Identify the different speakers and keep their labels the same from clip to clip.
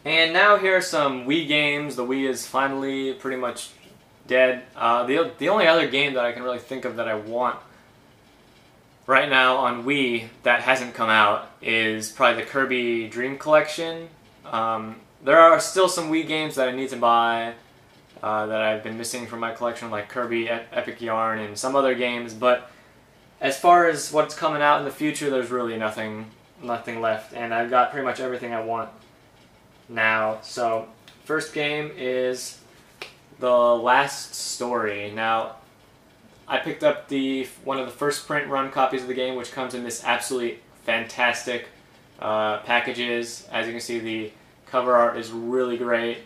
Speaker 1: And now here are some Wii games. The Wii is finally pretty much dead. The only other game that I can really think of that I want right now on Wii that hasn't come out is probably the Kirby Dream Collection. There are still some Wii games that I need to buy that I've been missing from my collection, like Kirby Epic Yarn and some other games, but as far as what's coming out in the future, there's really nothing left, and I've got pretty much everything I want now. So, first game is The Last Story. Now, I picked up one of the first print run copies of the game, which comes in this absolutely fantastic packages. As you can see, the cover art is really great.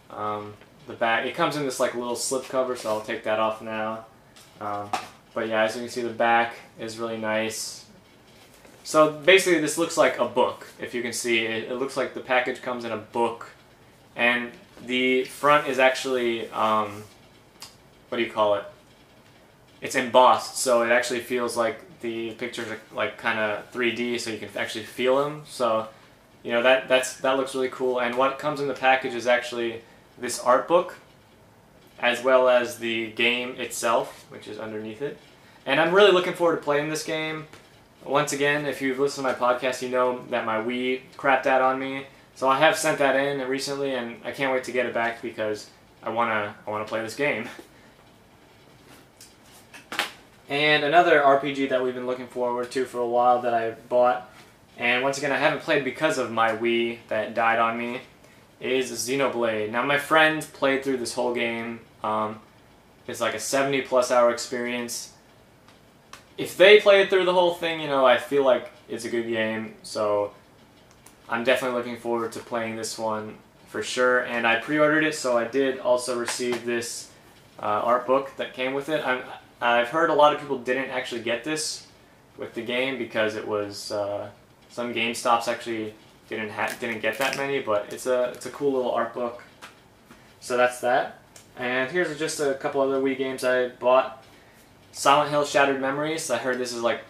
Speaker 1: The back, it comes in this like little slip cover, so I'll take that off now. But yeah, as you can see, the back is really nice. So basically, this looks like a book. If you can see, it looks like the package comes in a book, and the front is actually what do you call it? It's embossed, so it actually feels like the pictures are like kind of 3D, so you can actually feel them. So you know that looks really cool. And what comes in the package is actually this art book, as well as the game itself, which is underneath it. And I'm really looking forward to playing this game. Once again, if you've listened to my podcast, you know that my Wii crapped out on me. So I have sent that in recently, and I can't wait to get it back because I wanna play this game. And another RPG that we've been looking forward to for a while that I bought, and once again I haven't played because of my Wii that died on me, is Xenoblade. Now my friend played through this whole game. It's like a 70+ hour experience. If they played through the whole thing, you know, I feel like it's a good game. So I'm definitely looking forward to playing this one for sure. And I pre-ordered it, so I did also receive this art book that came with it. I've heard a lot of people didn't actually get this with the game because it was some GameStops actually didn't get that many, but it's a cool little art book. So that's that. And here's just a couple other Wii games I bought. Silent Hill Shattered Memories. I heard this is like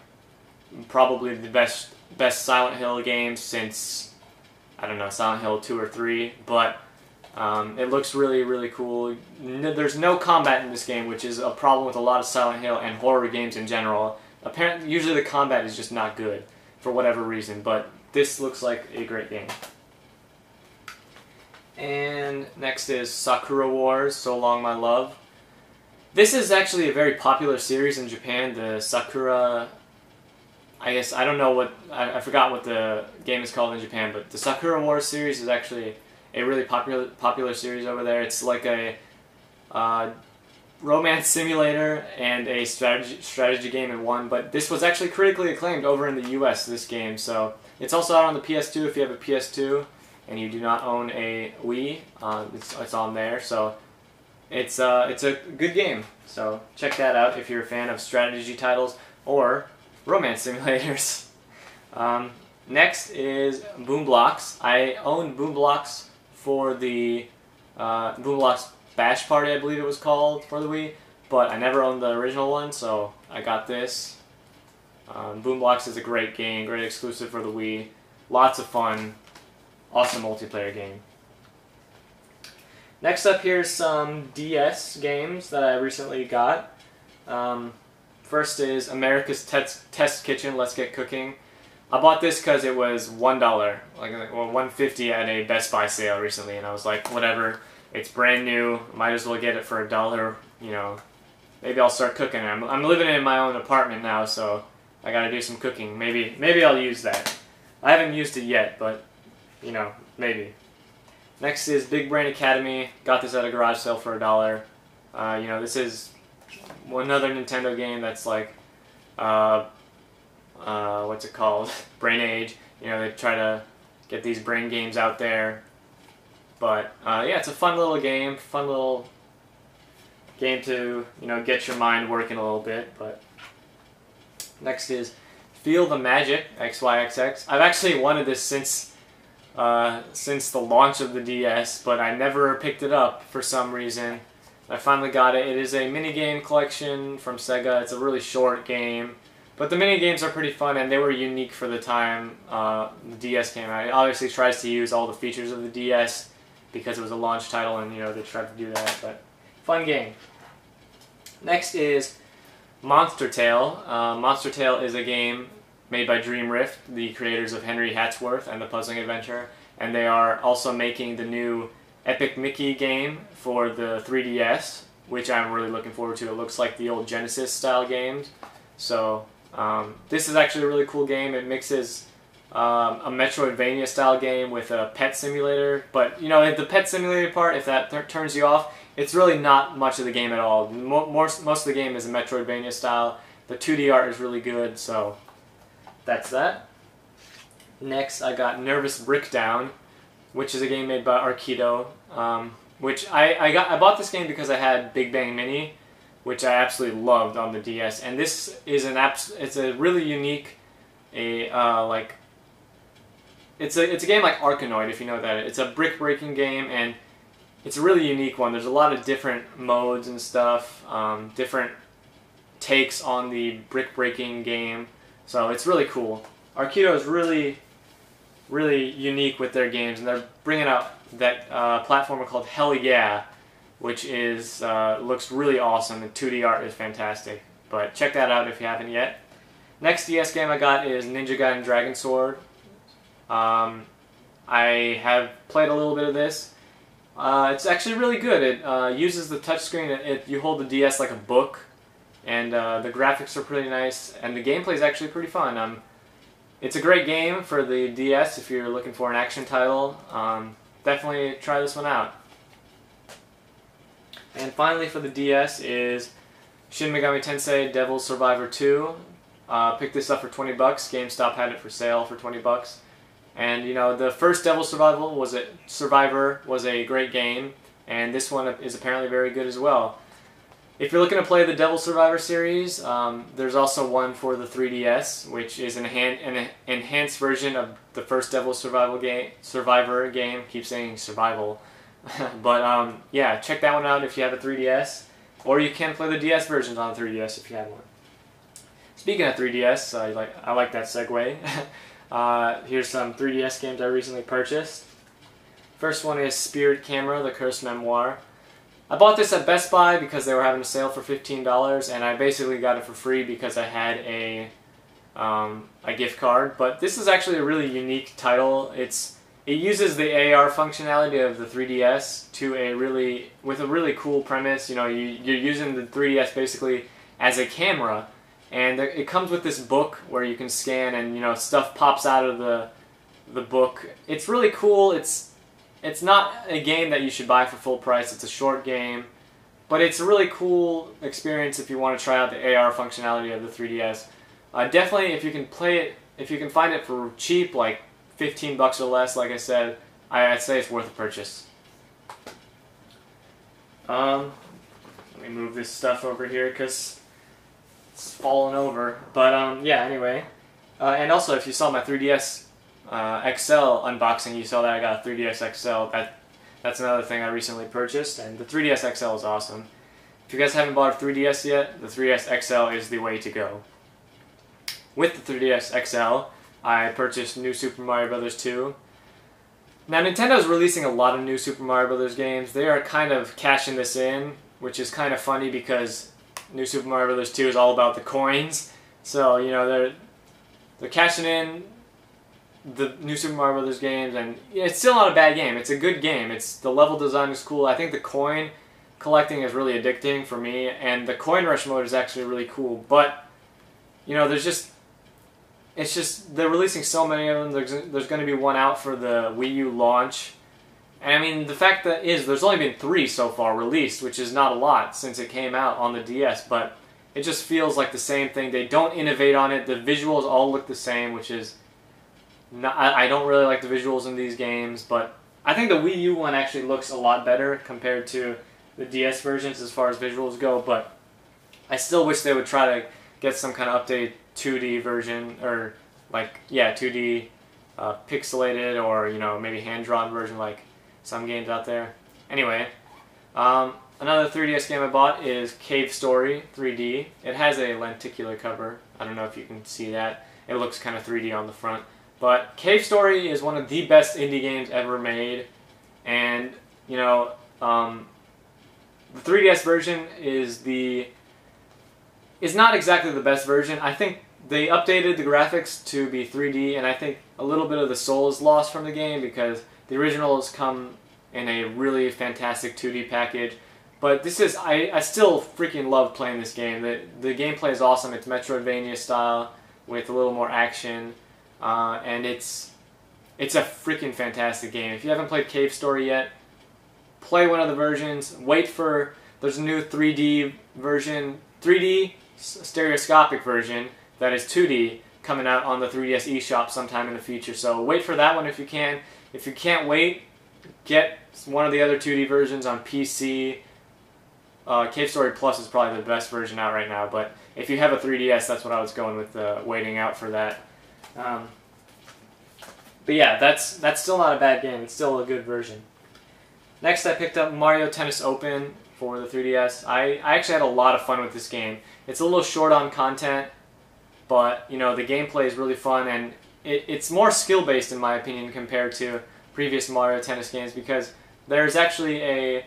Speaker 1: probably the best Silent Hill game since, I don't know, Silent Hill 2 or 3, but it looks really, really cool. There's no combat in this game, which is a problem with a lot of Silent Hill and horror games in general. Apparently, usually the combat is just not good for whatever reason, but this looks like a great game. And next is Sakura Wars, So Long My Love. This is actually a very popular series in Japan, the Sakura... I guess, I don't know what... I forgot what the game is called in Japan, but the Sakura Wars series is actually a really popular series over there. It's like a romance simulator and a strategy game in one, but this was actually critically acclaimed over in the US, this game, so it's also out on the PS2 if you have a PS2 and you do not own a Wii. It's on there, so it's a good game. So check that out if you're a fan of strategy titles or romance simulators. Next is Boom Blox. I owned Boom Blox for the Boom Blox Bash Party, I believe it was called, for the Wii, but I never owned the original one, so I got this. Boom Blox is a great game, great exclusive for the Wii. Lots of fun, awesome multiplayer game. Next up, here's some DS games that I recently got. First is America's Test Kitchen, Let's Get Cooking. I bought this because it was $1, like $1.50 at a Best Buy sale recently, and I was like, whatever, it's brand new, might as well get it for $1, you know, maybe I'll start cooking. I'm living in my own apartment now, so I gotta do some cooking. Maybe I'll use that. I haven't used it yet, but, you know, maybe. Next is Big Brain Academy. Got this at a garage sale for $1. You know, this is another Nintendo game that's like, what's it called? Brain Age. You know, they try to get these brain games out there. But, yeah, it's a fun little game to, you know, get your mind working a little bit. But next is Feel the Magic, XYXX. I've actually wanted this since the launch of the DS, but I never picked it up for some reason. I finally got it. It is a minigame collection from Sega. It's a really short game. But the mini games are pretty fun, and they were unique for the time the DS came out. It obviously tries to use all the features of the DS because it was a launch title, and they tried to do that. But fun game. Next is Monster Tale. Monster Tale is a game made by Dream Rift, the creators of Henry Hatsworth and the Puzzling Adventure, and they are also making the new Epic Mickey game for the 3DS, which I'm really looking forward to. It looks like the old Genesis style games. So this is actually a really cool game. It mixes a Metroidvania style game with a pet simulator, but the pet simulator part, if that turns you off, it's really not much of the game at all. Most of the game is a Metroidvania style. The 2D art is really good, so that's that. Next, I got Nervous Brickdown, which is a game made by Arkido. Which I bought this game because I had Big Bang Mini, which I absolutely loved on the DS. And this is it's a really unique, it's a game like Arkanoid, if you know what that is. It's a brick breaking game, and it's a really unique one. There's a lot of different modes and stuff, different takes on the brick breaking game. So it's really cool. Arkido is really unique with their games, and they're bringing out that platformer called Hell Yeah, which is looks really awesome. The 2D art is fantastic. But check that out if you haven't yet. Next DS game I got is Ninja Gaiden Dragon Sword. I have played a little bit of this. It's actually really good. It uses the touchscreen. You hold the DS like a book, and the graphics are pretty nice, and the gameplay is actually pretty fun. It's a great game for the DS if you're looking for an action title. Definitely try this one out. And finally for the DS is Shin Megami Tensei Devil Survivor 2. Picked this up for 20 bucks. GameStop had it for sale for 20 bucks. And the first Devil Survivor was a great game, and this one is apparently very good as well. If you're looking to play the Devil Survivor series, there's also one for the 3DS, which is an enhanced version of the first Devil Survivor game. Keep saying survival. But yeah, check that one out if you have a 3DS. Or you can play the DS versions on the 3DS if you have one. Speaking of 3DS, I like that segue. Here's some 3DS games I recently purchased. First one is Spirit Camera, The Cursed Memoir. I bought this at Best Buy because they were having a sale for $15, and I basically got it for free because I had a gift card. But this is actually a really unique title. It uses the AR functionality of the 3DS with a really cool premise. You're using the 3DS basically as a camera, and it comes with this book where you can scan, and stuff pops out of the book. It's really cool. It's not a game that you should buy for full price. It's a short game, but it's a really cool experience if you want to try out the AR functionality of the 3DS. Definitely, if you can play it, if you can find it for cheap, like 15 bucks or less, like I said, I'd say it's worth a purchase. Let me move this stuff over here because it's falling over. But yeah, anyway. And also, if you saw my 3DS XL unboxing, you saw that I got a 3DS XL. That's another thing I recently purchased, and the 3DS XL is awesome. If you guys haven't bought a 3DS yet, the 3DS XL is the way to go. With the 3DS XL, I purchased New Super Mario Bros. 2. Now, Nintendo is releasing a lot of new Super Mario Bros. Games. They are kind of cashing this in, which is kind of funny because New Super Mario Bros. 2 is all about the coins. So, they're cashing in the New Super Mario Bros. Games, and it's still not a bad game. It's a good game. The level design is cool. I think the coin collecting is really addicting for me, and the coin rush mode is actually really cool. But they're releasing so many of them. There's going to be one out for the Wii U launch, and I mean the fact that there's only been 3 so far released, which is not a lot since it came out on the DS, but it just feels like the same thing. They don't innovate on it. The visuals all look the same, which is I don't really like the visuals in these games, but I think the Wii U one actually looks a lot better compared to the DS versions as far as visuals go, but I still wish they would try to get some kind of updated 2D version, or 2D pixelated, or maybe hand-drawn version like some games out there. Anyway, another 3DS game I bought is Cave Story 3D. It has a lenticular cover, I don't know if you can see that. It looks kind of 3D on the front. But Cave Story is one of the best indie games ever made. And, you know, the 3DS version is not exactly the best version. I think they updated the graphics to be 3D, and I think a little bit of the soul is lost from the game because the originals come in a really fantastic 2D package. But this is, I still freaking love playing this game. The gameplay is awesome. It's Metroidvania style with a little more action, and it's a freaking fantastic game. If you haven't played Cave Story yet, play one of the versions. Wait for, there's a new 3D version, 3D stereoscopic version that is 2D coming out on the 3DS eShop sometime in the future. So wait for that one if you can. If you can't wait, get one of the other 2D versions on PC. Cave Story Plus is probably the best version out right now, but if you have a 3DS, that's what I was going with, waiting out for that. But yeah, that's still not a bad game. It's still a good version. Next, I picked up Mario Tennis Open for the 3DS. I actually had a lot of fun with this game. It's a little short on content, but you know, the gameplay is really fun, and it's more skill-based in my opinion compared to previous Mario Tennis games, because there's actually a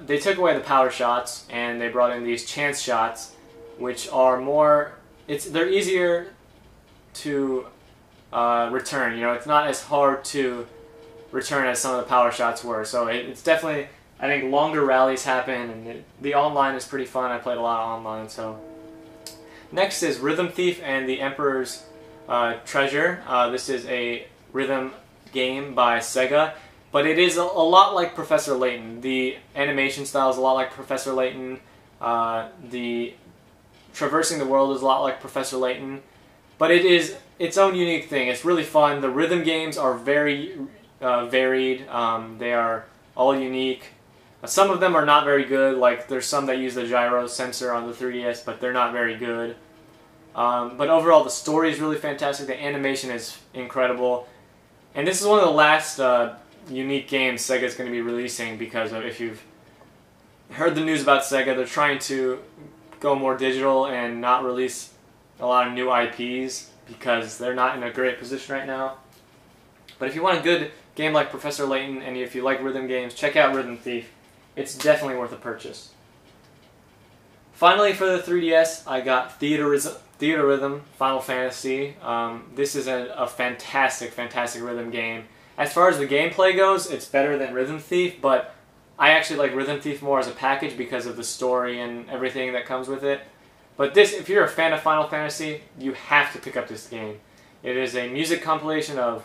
Speaker 1: they took away the power shots and they brought in these chance shots, which are more, they're easier to return. You know, it's not as hard to return as some of the power shots were. So it's definitely, I think, longer rallies happen, and the online is pretty fun. I played a lot online. So next is Rhythm Thief and the Emperor's Treasure. This is a rhythm game by Sega, but it is a lot like Professor Layton. The animation style is a lot like Professor Layton. The traversing the world is a lot like Professor Layton, but it is its own unique thing. It's really fun. The rhythm games are very varied. They are all unique. Some of them are not very good. Like, there's some that use the gyro sensor on the 3DS, but they're not very good. But overall, the story is really fantastic. The animation is incredible. And this is one of the last unique games Sega's going to be releasing, because if you've heard the news about Sega, they're trying to go more digital and not release a lot of new IPs because they're not in a great position right now. But if you want a good game like Professor Layton, and if you like rhythm games, check out Rhythm Thief. It's definitely worth a purchase. Finally, for the 3DS, I got Theatrhythm Final Fantasy. This is a fantastic, fantastic rhythm game. As far as the gameplay goes, it's better than Rhythm Thief, but I actually like Rhythm Thief more as a package because of the story and everything that comes with it. But this, if you're a fan of Final Fantasy, you have to pick up this game. It is a music compilation of,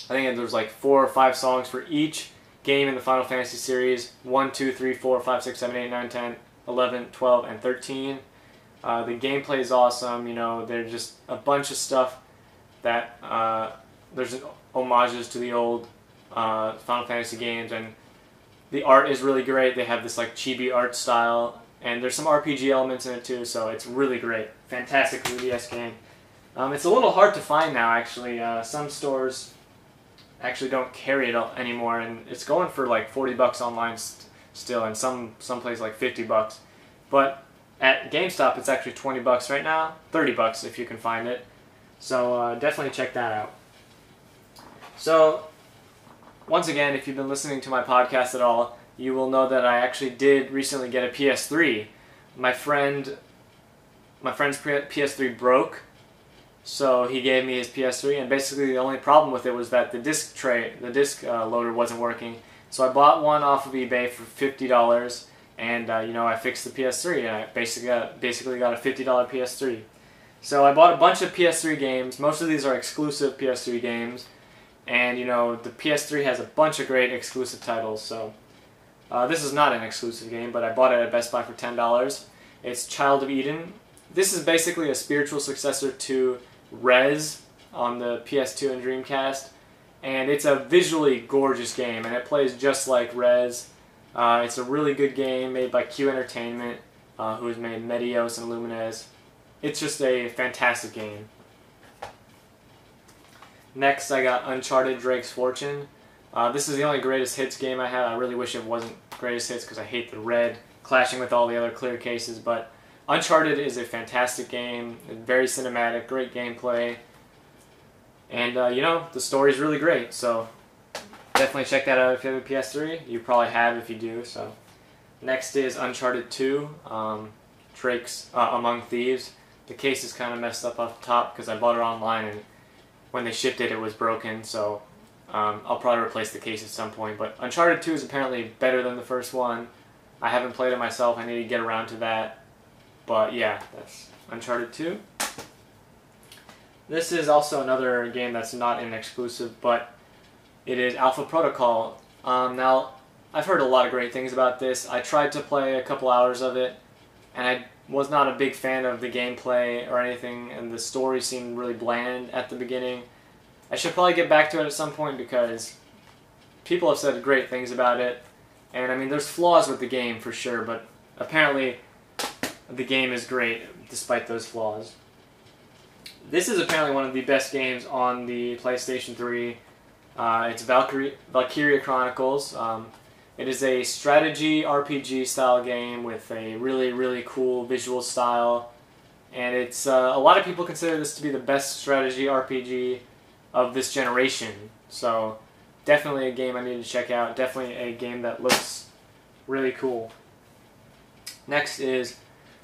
Speaker 1: I think there's like 4 or 5 songs for each game in the Final Fantasy series. 1, 2, 3, 4, 5, 6, 7, 8, 9, 10, 11, 12, and 13. The gameplay is awesome. You know, there's just a bunch of stuff that there's homages to the old Final Fantasy games, and the art is really great. They have this like chibi art style, and there's some RPG elements in it too, so it's really great. Fantastic 3DS game. It's a little hard to find now, actually. Some stores actually don't carry it anymore, and it's going for like $40 online still, and some place like $50. But at GameStop, it's actually $20 right now, $30 if you can find it. So definitely check that out. So once again, if you've been listening to my podcast at all, you will know that I actually did recently get a PS3. My friend's PS3 broke, so he gave me his PS3, and basically the only problem with it was that the disc loader wasn't working. So I bought one off of eBay for $50, and you know, I fixed the PS3, and I basically got a $50 PS3. So I bought a bunch of PS3 games. Most of these are exclusive PS3 games, and you know, the PS3 has a bunch of great exclusive titles. So this is not an exclusive game, but I bought it at Best Buy for $10. It's Child of Eden. This is basically a spiritual successor to Rez on the PS2 and Dreamcast, and it's a visually gorgeous game, and it plays just like Rez. It's a really good game made by Q Entertainment, who has made Medios and Lumines. It's just a fantastic game. Next, I got Uncharted Drake's Fortune. This is the only greatest hits game I have. I really wish it wasn't greatest hits because I hate the red clashing with all the other clear cases, but Uncharted is a fantastic game, very cinematic, great gameplay, and you know, the story's really great, so definitely check that out if you have a PS3. You probably have if you do. So next is Uncharted 2, Drake's Among Thieves. The case is kind of messed up off the top because I bought it online, and when they shipped it, it was broken, so I'll probably replace the case at some point. But Uncharted 2 is apparently better than the first one. I haven't played it myself. I need to get around to that. But yeah, that's Uncharted 2. This is also another game that's not an exclusive, but it is Alpha Protocol. Now, I've heard a lot of great things about this. I tried to play a couple hours of it, and I was not a big fan of the gameplay or anything, and the story seemed really bland at the beginning. I should probably get back to it at some point because people have said great things about it. And I mean, there's flaws with the game for sure, but apparently the game is great despite those flaws. This is apparently one of the best games on the PlayStation 3. It's Valkyria Chronicles. It is a strategy RPG style game with a really, really cool visual style. And it's a lot of people consider this to be the best strategy RPG of this generation. So definitely a game I need to check out. Definitely a game that looks really cool. Next is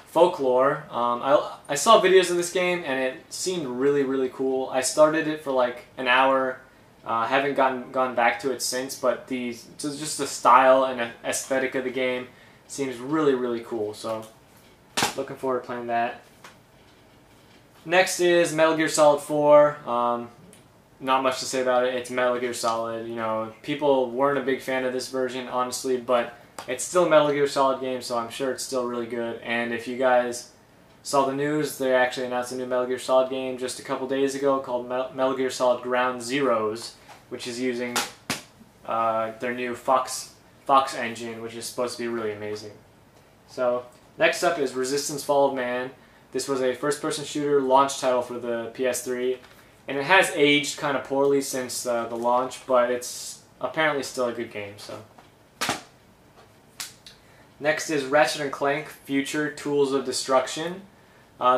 Speaker 1: Folklore. I saw videos of this game and it seemed really, really cool. I started it for like an hour. Haven't gone back to it since, but just the style and aesthetic of the game seems really, really cool. So looking forward to playing that. Next is Metal Gear Solid 4. Not much to say about it. It's Metal Gear Solid. You know, people weren't a big fan of this version, honestly, but it's still a Metal Gear Solid game, so I'm sure it's still really good. And if you guys saw the news, they actually announced a new Metal Gear Solid game just a couple days ago called Metal Gear Solid Ground Zeroes, which is using their new Fox engine, which is supposed to be really amazing. So next up is Resistance Fall of Man. This was a first-person shooter launch title for the PS3, and it has aged kind of poorly since the launch, but it's apparently still a good game. So next is Ratchet & Clank Future Tools of Destruction.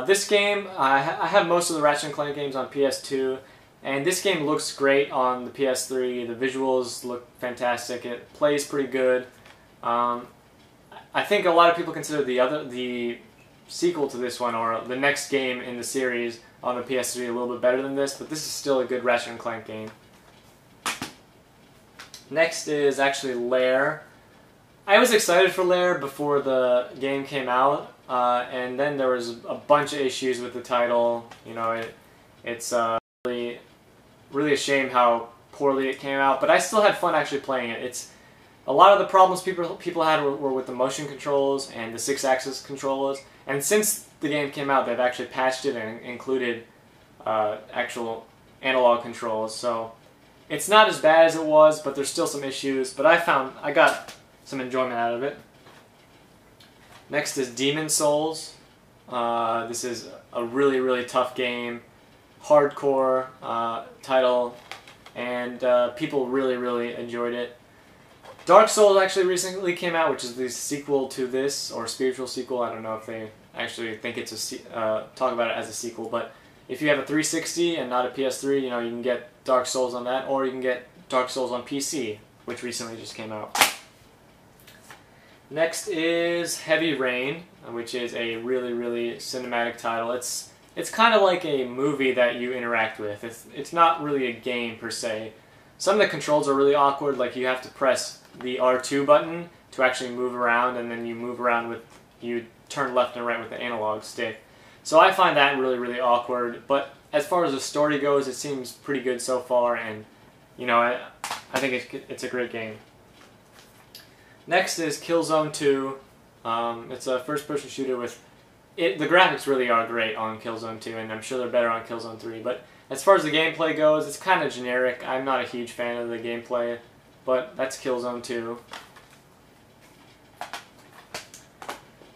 Speaker 1: This game, I have most of the Ratchet & Clank games on PS2, and this game looks great on the PS3. The visuals look fantastic. It plays pretty good. I think a lot of people consider the sequel to this one, or the next game in the series on the PS3, a little bit better than this, but this is still a good Ratchet & Clank game. Next is actually Lair. I was excited for Lair before the game came out, and then there was a bunch of issues with the title. You know, it's really a shame how poorly it came out, but I still had fun actually playing it. A lot of the problems people had were with the motion controls and the 6-axis controllers, and since the game came out, they've actually patched it and included actual analog controls. So it's not as bad as it was, but there's still some issues. But I got some enjoyment out of it. Next is Demon Souls. This is a really, really tough game, hardcore title, and people really, really enjoyed it. Dark Souls actually recently came out, which is the sequel to this, or spiritual sequel. I don't know if they actually think it's talk about it as a sequel, but if you have a 360 and not a PS3, you know, you can get Dark Souls on that, or you can get Dark Souls on PC, which recently just came out. Next is Heavy Rain, which is a really, really cinematic title. It's kind of like a movie that you interact with. It's not really a game per se. Some of the controls are really awkward, like you have to press the R2 button to actually move around, and then you turn left and right with the analog stick. So I find that really, really awkward, but as far as the story goes, it seems pretty good so far, and you know, I think it's a great game. Next is Killzone 2. It's a first-person shooter with the graphics really are great on Killzone 2, and I'm sure they're better on Killzone 3, but as far as the gameplay goes, it's kind of generic. I'm not a huge fan of the gameplay, but that's Killzone 2.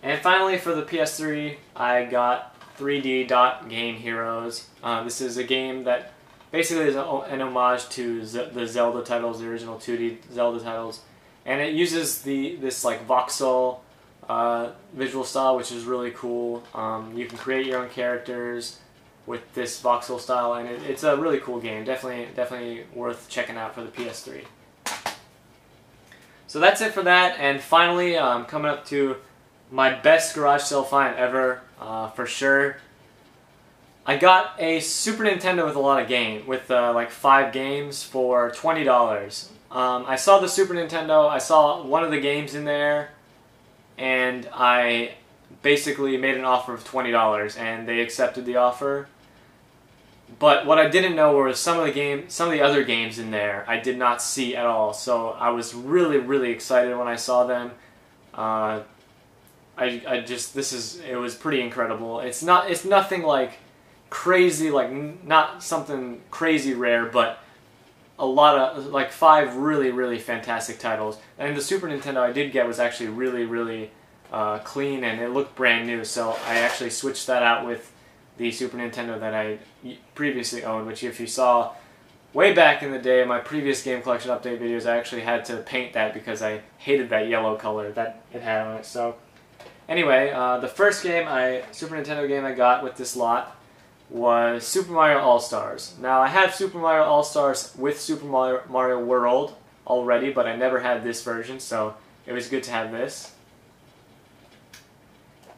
Speaker 1: And finally, for the PS3, I got 3D Dot Game Heroes. This is a game that basically is an homage to the Zelda titles, the original 2D Zelda titles, and it uses this like voxel visual style, which is really cool. You can create your own characters with this voxel style, and it's a really cool game. Definitely worth checking out for the PS3. So that's it for that, and finally, coming up to my best garage sale find ever, for sure. I got a Super Nintendo with a lot of like 5 games for $20. I saw the Super Nintendo, I saw one of the games in there, and I basically made an offer of $20, and they accepted the offer. But what I didn't know were some of the other games in there I did not see at all. So I was really excited when I saw them. It was pretty incredible. It's nothing like crazy, like not something crazy rare, but a lot of, like 5 really fantastic titles. And the Super Nintendo I did get was actually really clean, and it looked brand new. So I actually switched that out with the Super Nintendo that I previously owned, which if you saw way back in the day in my previous game collection update videos, I actually had to paint that because I hated that yellow color that it had on it. So anyway, the first Super Nintendo game I got with this lot was Super Mario All-Stars. Now I have Super Mario All-Stars with Super Mario World already, but I never had this version, so it was good to have this.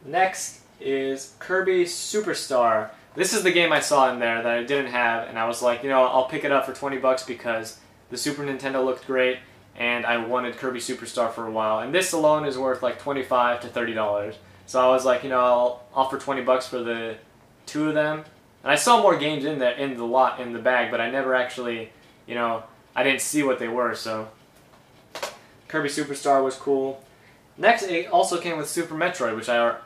Speaker 1: Next is Kirby Superstar. This is the game I saw in there that I didn't have, and I was like, you know, I'll pick it up for $20 because the Super Nintendo looked great, and I wanted Kirby Superstar for a while. And this alone is worth like $25 to $30. So I was like, you know, I'll offer $20 for the 2 of them. And I saw more games in the bag, but I never actually, you know, I didn't see what they were. So Kirby Superstar was cool. Next, it also came with Super Metroid, which I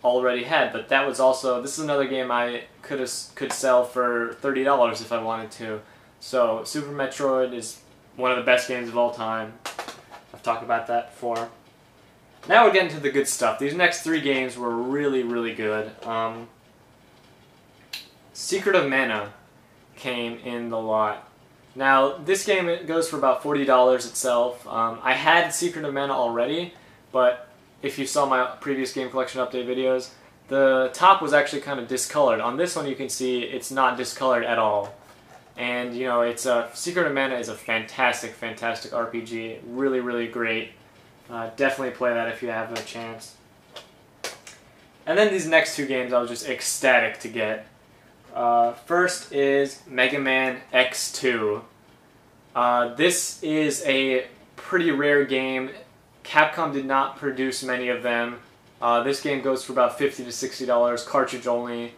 Speaker 1: already had, but that was also, this is another game I could sell for $30 if I wanted to. So Super Metroid is one of the best games of all time. I've talked about that before. Now we're getting to the good stuff. These next 3 games were really good. Secret of Mana came in the lot. Now this game, it goes for about $40 itself. I had Secret of Mana already, but if you saw my previous game collection update videos, the top was actually kind of discolored. On this one you can see it's not discolored at all. And you know, Secret of Mana is a fantastic RPG. Really great. Definitely play that if you have a chance. And then these next 2 games I was just ecstatic to get. First is Mega Man X2. This is a pretty rare game. Capcom did not produce many of them. This game goes for about $50 to $60, cartridge only.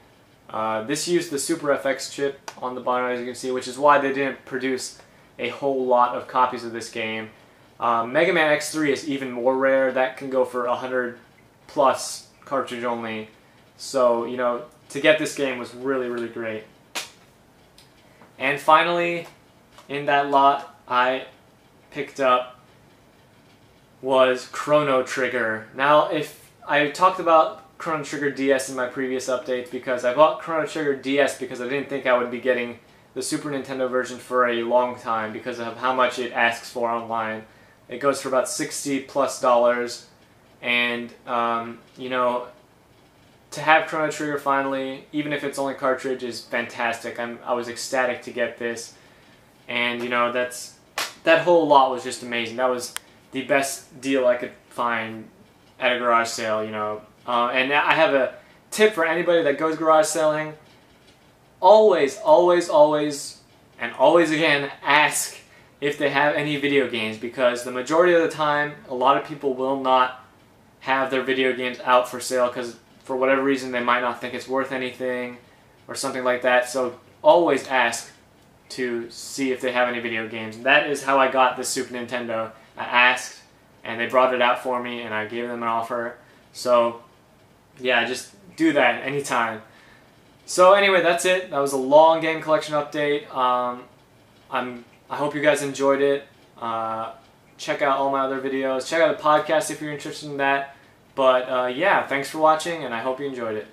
Speaker 1: This used the Super FX chip on the bottom, as you can see, which is why they didn't produce a whole lot of copies of this game. Mega Man X3 is even more rare. That can go for $100 plus, cartridge only. So, you know, to get this game was really great. And finally, in that lot, I picked up was Chrono Trigger. Now, if I talked about Chrono Trigger DS in my previous updates, because I bought Chrono Trigger DS because I didn't think I would be getting the Super Nintendo version for a long time because of how much it asks for online. It goes for about $60 plus, and you know, to have Chrono Trigger finally, even if it's only cartridge, is fantastic. I was ecstatic to get this, and you know, that whole lot was just amazing. That was the best deal I could find at a garage sale, you know. And I have a tip for anybody that goes garage selling. Always, and always again, ask if they have any video games, because the majority of the time, a lot of people will not have their video games out for sale because for whatever reason they might not think it's worth anything or something like that. So always ask to see if they have any video games. That is how I got the Super Nintendo. I asked, and they brought it out for me, and I gave them an offer. So, yeah, just do that anytime. So anyway, that's it. That was a long game collection update. I hope you guys enjoyed it. Check out all my other videos. Check out the podcast if you're interested in that. But yeah, thanks for watching, and I hope you enjoyed it.